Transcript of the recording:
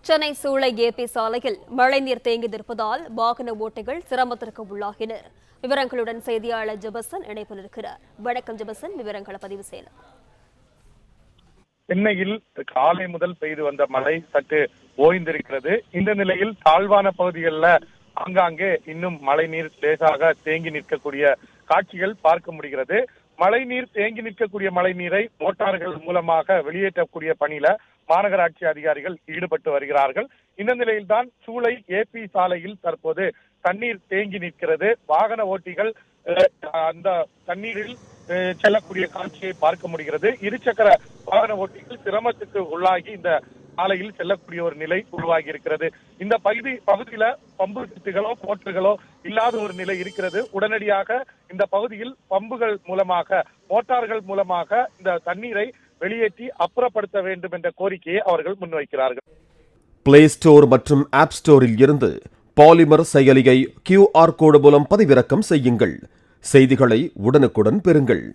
சென்னை சூளை ஏபி சாலையில் மழைநீர் தேங்கி நிற்பதால் வாகன ஓட்டிகள் சிரமத்திற்கு உள்ளாகினர். விவரங்களுடன் செய்தியாளர் ஜெபசன் இணைப்பில் இருக்கிறார். வணக்கம் ஜெபசன், விவரங்களை பதிவு செய்யலாம். சென்னையில் காலை முதல் பெய்து வந்த மழை சற்று ஓய்ந்திருக்கிறது. இந்த நிலையில் தாழ்வான பகுதிகளில் ஆங்காங்கே இன்னும் மழை நீர் லேசாக தேங்கி நிற்கக்கூடிய காட்சிகள் பார்க்க முடிகிறது. மழை நீர் தேங்கி நிற்கக்கூடிய மழை நீரை மோட்டார்கள் மூலமாக வெளியேற்றக்கூடிய பணியில மாநகராட்சி அதிகாரிகள் ஈடுபட்டு வருகிறார்கள். இந்த நிலையில்தான் சூளை ஏபி சாலையில் தற்போது தண்ணீர் தேங்கி நிற்கிறது. வாகன ஓட்டிகள் அந்த தண்ணீரில் செல்லக்கூடிய காட்சியை பார்க்க முடிகிறது. இருசக்கர வாகன ஓட்டிகள் சிரமத்துக்கு உள்ளாகி இந்த சாலையில் செல்லக்கூடிய ஒரு நிலை உருவாகி இருக்கிறது. இந்த பகுதியில பம்பு செட்டுகளோ மோட்டர்களோ இல்லாத ஒரு நிலை இருக்கிறது. உடனடியாக இந்த பகுதியில் பம்புகள் மூலமாக மோட்டார்கள் மூலமாக இந்த தண்ணீரை வெளியேற்றி அப்புறப்படுத்த வேண்டும் என்ற கோரிக்கையை அவர்கள் முன்வைக்கிறார்கள். பிளே ஸ்டோர் மற்றும் ஆப் ஸ்டோரில் இருந்து பாலிமர் செயலியை QR கோடு மூலம் பதிவிறக்கம் செய்யுங்கள். செய்திகளை உடனுக்குடன் பெறுங்கள்.